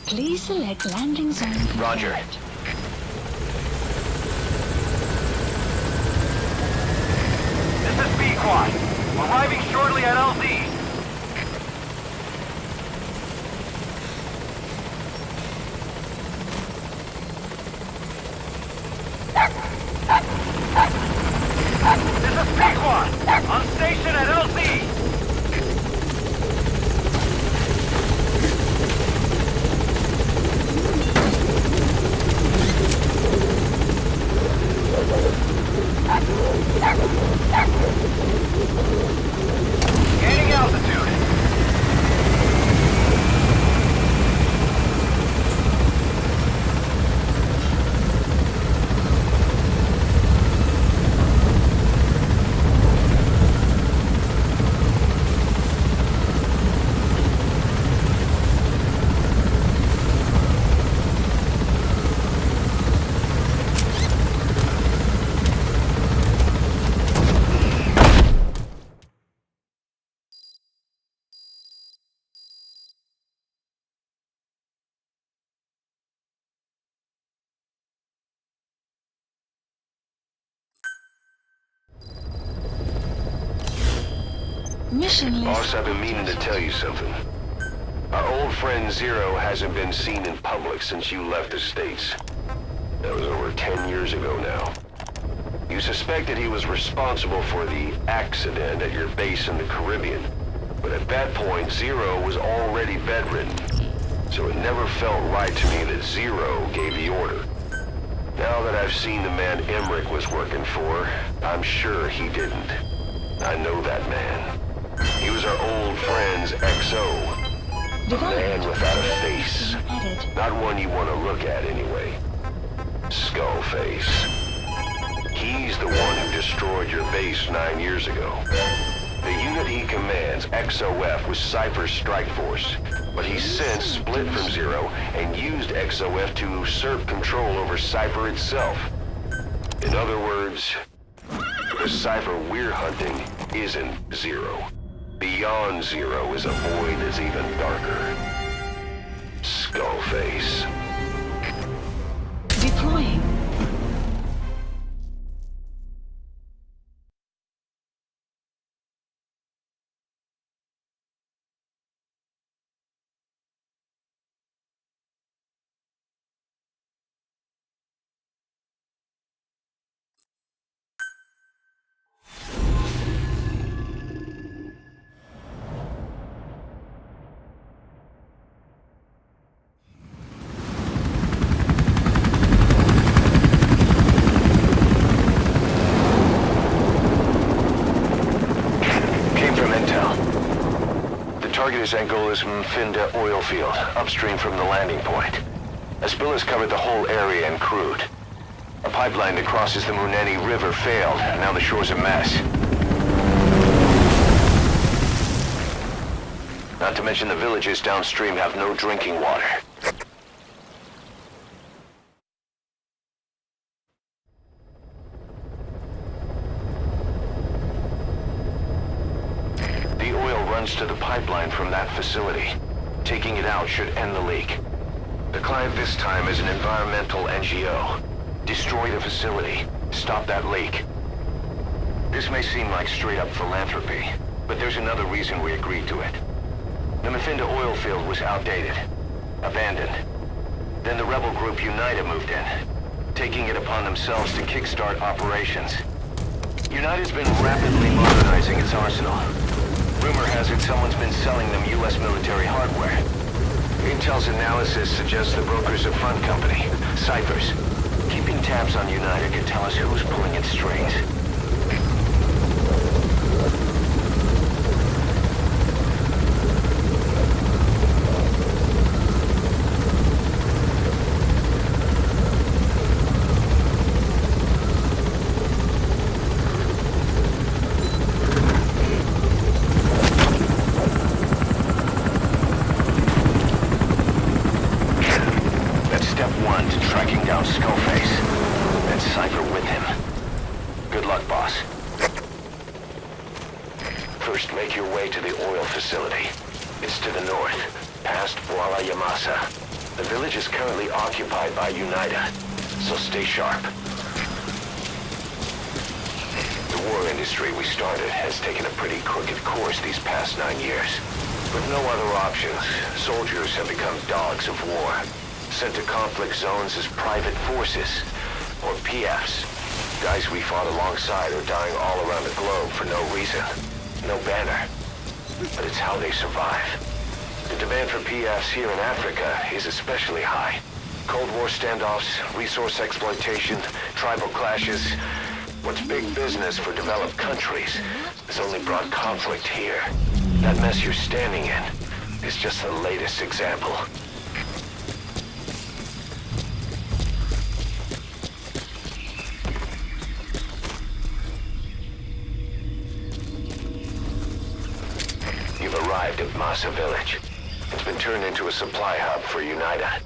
Please select landing zone. Roger. This is B-Quad. Arriving shortly at LZ. This is B-Quad. On station at LZ. Gaining altitude. Mission list. Boss, I've been meaning to tell you something. Our old friend Zero hasn't been seen in public since you left the States. That was over 10 years ago now. You suspected he was responsible for the accident at your base in the Caribbean. But at that point, Zero was already bedridden. So it never felt right to me that Zero gave the order. Now that I've seen the man Emmerich was working for, I'm sure he didn't. I know that man. He was our old friend's XO. A man without a face. Not one you want to look at anyway. Skullface. He's the one who destroyed your base 9 years ago. The unit he commands, XOF, was Cypher's strike force. But he's since split from Zero and used XOF to usurp control over Cypher itself. In other words, the Cypher we're hunting isn't Zero. Beyond Zero is a void that's even darker. Skullface. Deploying. Target is Angola's Mfinda oil field, upstream from the landing point. A spill has covered the whole area and crude. A pipeline that crosses the Muneni River failed, and now the shore's a mess. Not to mention the villages downstream have no drinking water. To the pipeline from that facility. Taking it out should end the leak. The client this time is an environmental NGO. Destroy the facility. Stop that leak. This may seem like straight-up philanthropy, but there's another reason we agreed to it. The Mfinda oil field was outdated. Abandoned. Then the rebel group Unida moved in, taking it upon themselves to kickstart operations. Unita's been rapidly modernizing its arsenal. Rumor has it someone's been selling them U.S. military hardware. Intel's analysis suggests the broker's a front company, Cyphers. Keeping tabs on United could tell us who's pulling its strings. First, make your way to the oil facility. It's to the north, past Yamasa. The village is currently occupied by UNITA, so stay sharp. The war industry we started has taken a pretty crooked course these past 9 years. With no other options, soldiers have become dogs of war, sent to conflict zones as private forces, or PFs. Guys we fought alongside are dying all around the globe for no reason, no banner. But it's how they survive. The demand for PFs here in Africa is especially high. Cold War standoffs, resource exploitation, tribal clashes. What's big business for developed countries has only brought conflict here. That mess you're standing in is just the latest example. You've arrived at Massa Village. It's been turned into a supply hub for UNITA,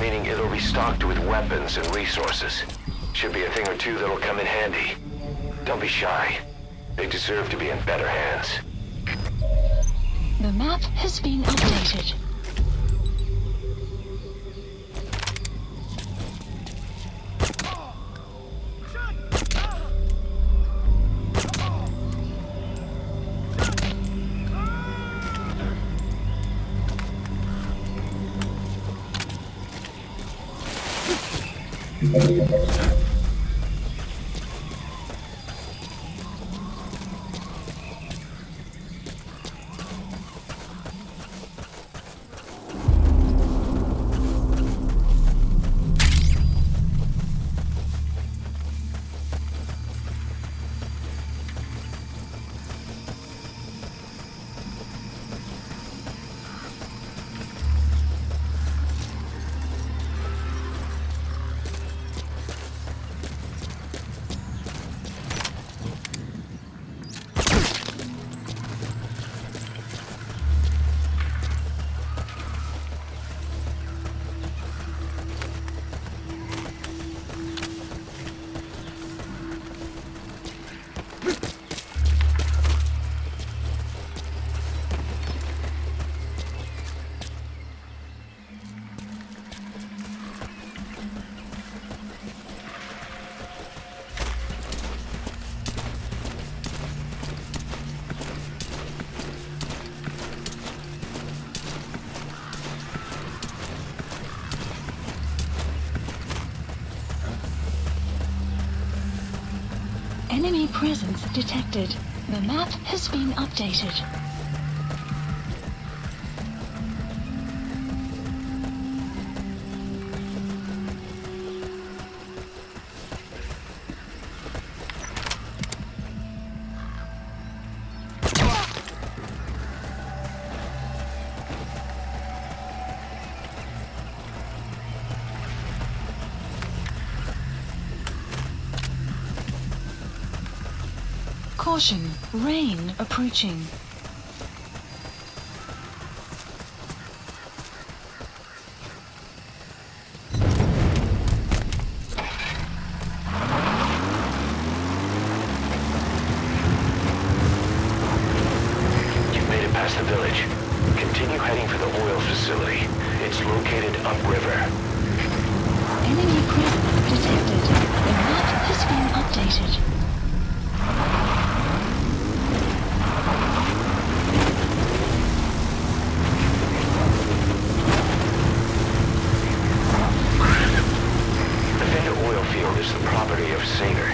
meaning it'll be stocked with weapons and resources. Should be a thing or two that'll come in handy. Don't be shy. They deserve to be in better hands. The map has been updated. Enemy presence detected. The map has been updated. Caution, rain approaching. You've made it past the village. Continue heading for the oil facility. It's located upriver. Enemy presence detected. The map has been updated. Is the property of Saner,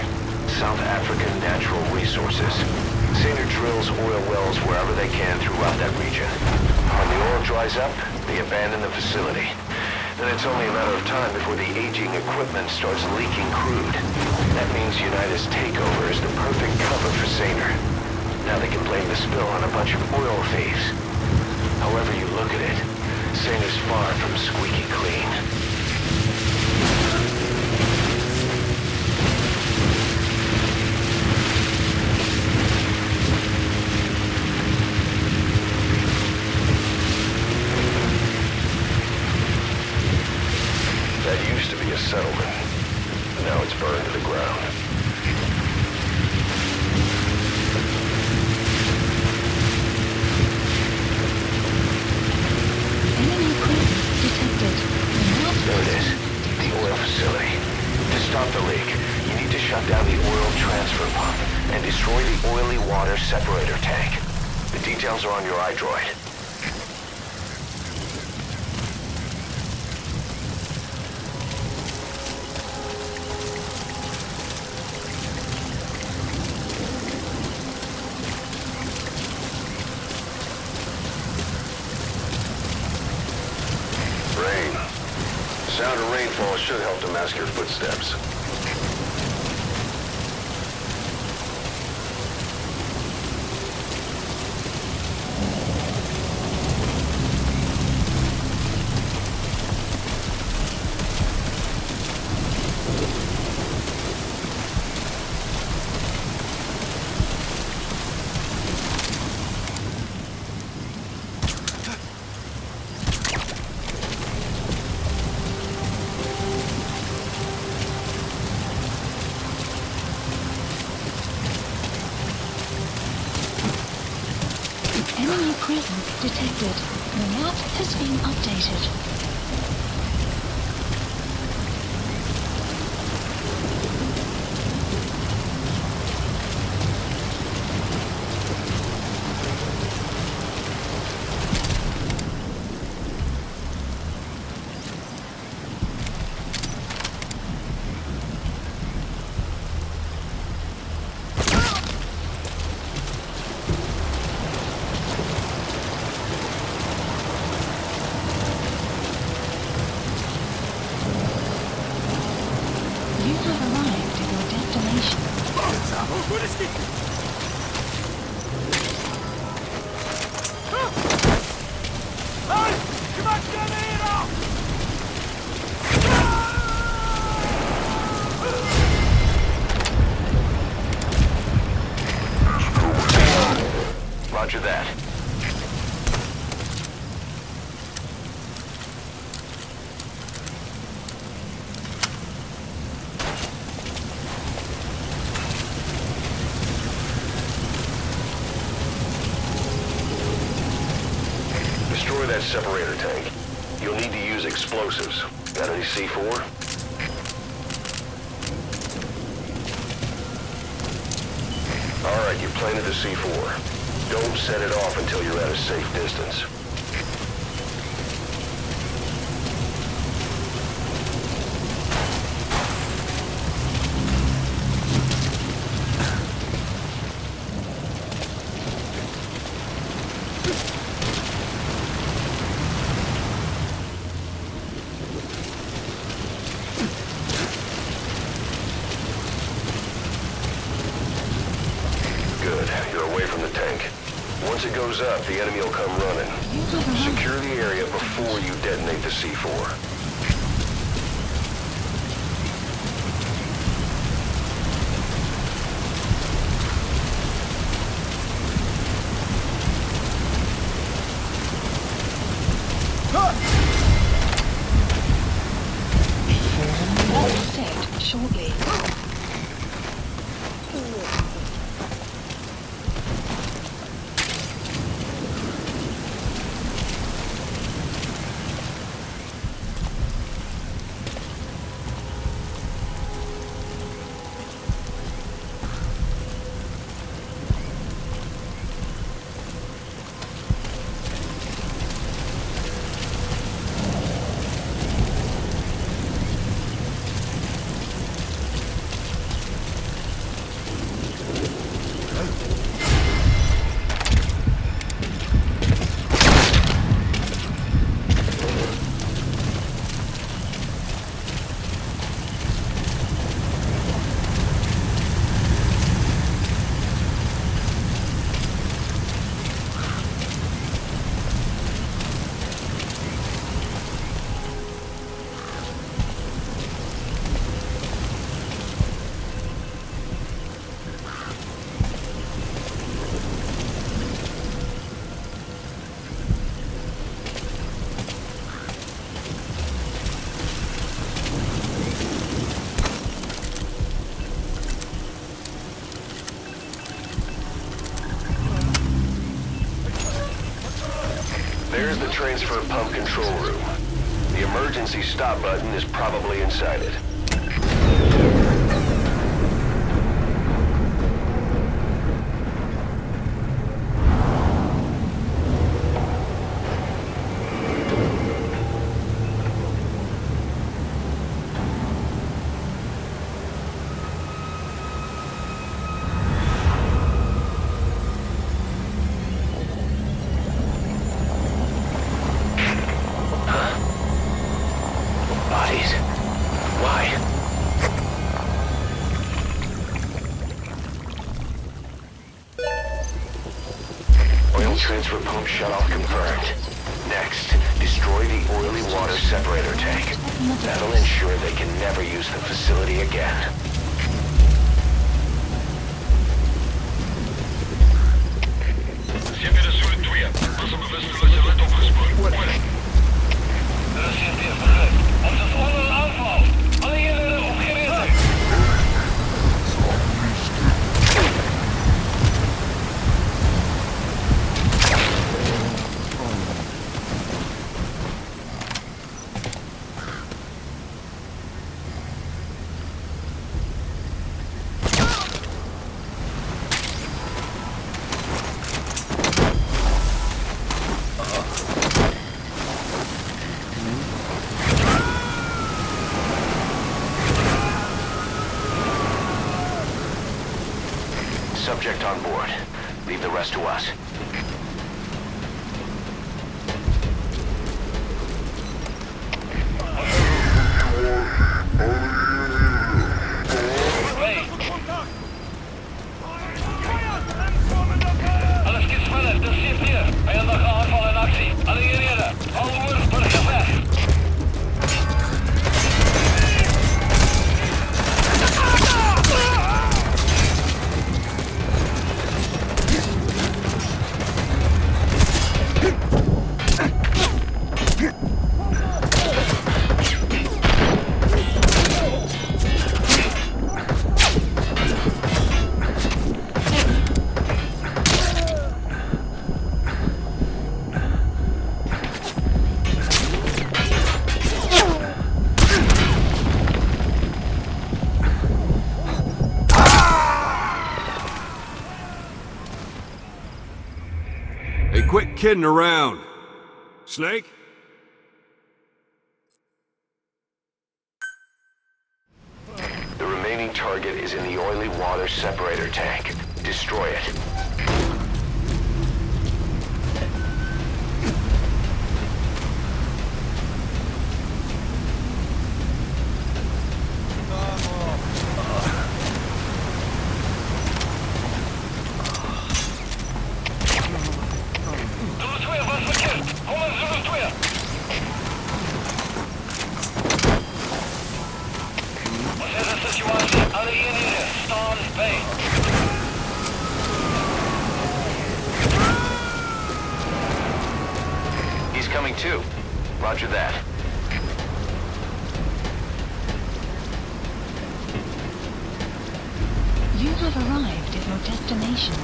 South African Natural Resources. Saner drills oil wells wherever they can throughout that region. When the oil dries up, they abandon the facility. Then it's only a matter of time before the aging equipment starts leaking crude. That means Unita's takeover is the perfect cover for Saner. Now they can blame the spill on a bunch of oil thieves. However you look at it, Saner's far from squeaky clean. That used to be a settlement. Now it's burned to the ground. Enemy presence detected. There it is. The oil facility. To stop the leak, you need to shut down the oil transfer pump and destroy the oily water separator tank. The details are on your iDroid. Rain. The sound of rainfall should help to mask your footsteps. Enemy presence detected. The map has been updated. You have arrived at your destination. Roger that. Destroy that separator tank. You'll need to use explosives. Got any C4? Alright, you planted the C4. Don't set it off until you're at a safe distance. Good. You're away from the tank. Once it goes up, the enemy will come running. You have arrived. Secure the area before you detonate the C4. All set shortly. There's the transfer pump control room. The The emergency stop button is probably inside it. Bodies. Why? Oil transfer pump shutoff confirmed. Next, destroy the oily water separator tank. That'll ensure they can never use the facility again. Subject on board. Leave the rest to us. Alles gespannt, das steht hier. Een andere aanval in actie. Alle eenheden. Alle burgers weg. Hey, quit kidding around. Snake? The remaining target is in the oily water separator tank. Destroy it. He's coming too. Roger that. You have arrived at your destination.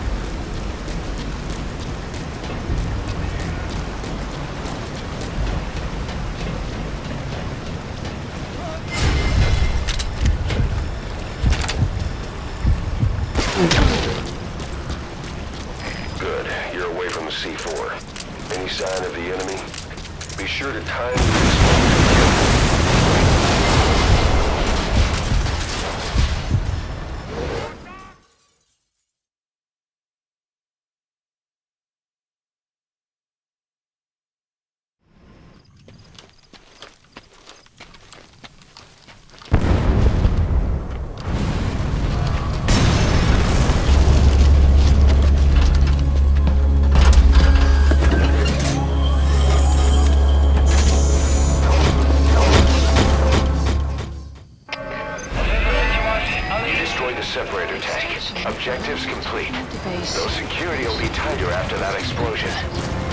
Good. You're away from the C4. Any sign of the enemy? Be sure to time the explosion. Separator tank. Objectives complete. Though security will be tighter after that explosion.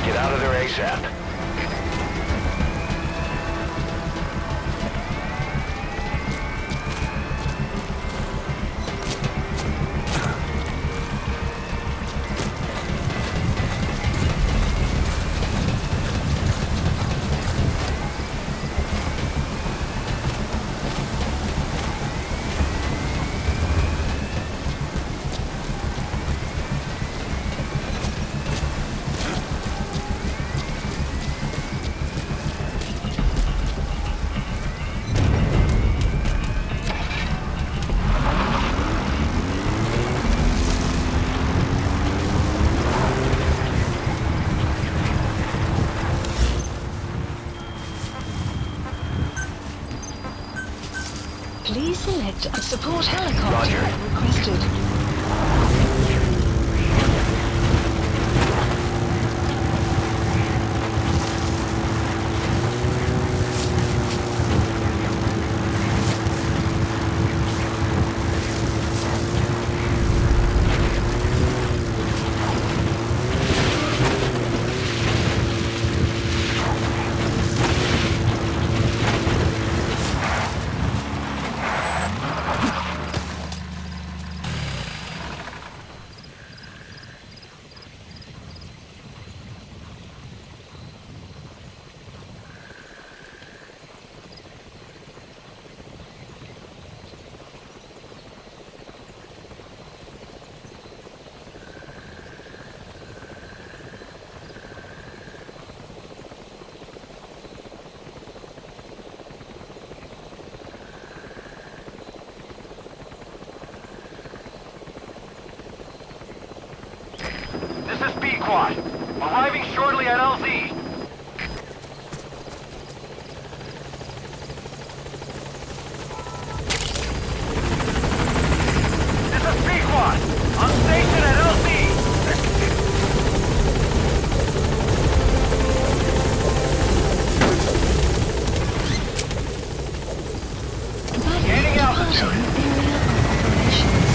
Get out of there ASAP. select a support helicopter requested. This is B-Quad. Arriving shortly at LZ. This is B-Quad. On station at LZ. Gaining altitude. Area of operations.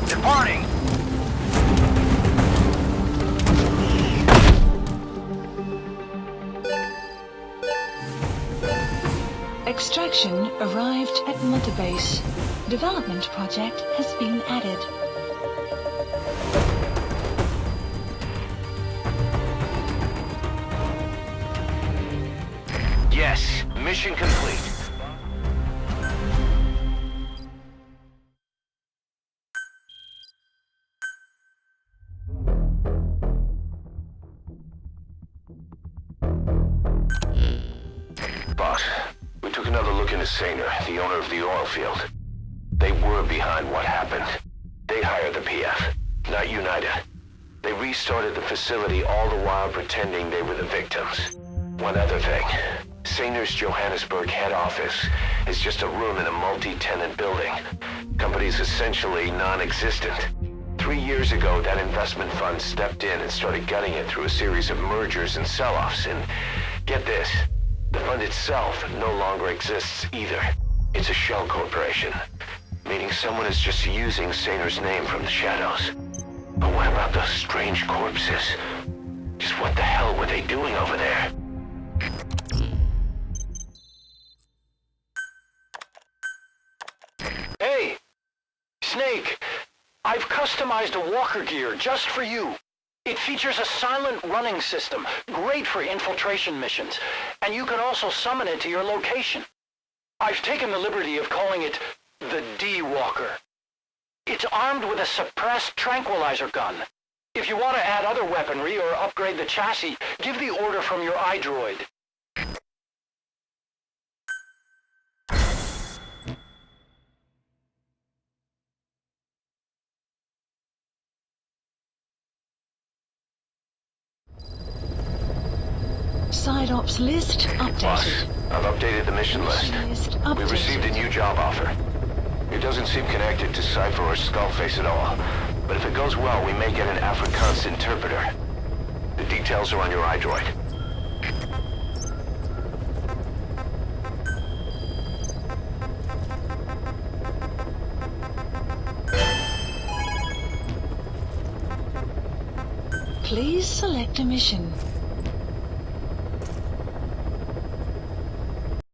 Departing. Extraction arrived at Mother Base. Development project has been added. Yes, mission complete. Boss, we took another look into Sainer, the owner of the oil field. They were behind what happened. They hired the PF, not United. They restarted the facility all the while pretending they were the victims. One other thing. Sainer's Johannesburg head office is just a room in a multi-tenant building. Company's essentially non-existent. 3 years ago, that investment fund stepped in and started gutting it through a series of mergers and sell-offs. And get this, the fund itself no longer exists either. It's a shell corporation, meaning someone is just using Sainer's name from the shadows. But what about those strange corpses? Just what the hell were they doing over there? Hey, Snake, I've customized a walker gear just for you. It features a silent running system, great for infiltration missions, and you can also summon it to your location. I've taken the liberty of calling it the D-Walker. It's armed with a suppressed tranquilizer gun. If you want to add other weaponry or upgrade the chassis, give the order from your iDroid. Side ops list Boss, updated. I've updated the mission list. List We updated. received a new job offer. It doesn't seem connected to Cypher or Skullface at all. But if it goes well, we may get an Afrikaans interpreter. The details are on your iDroid. Please select a mission.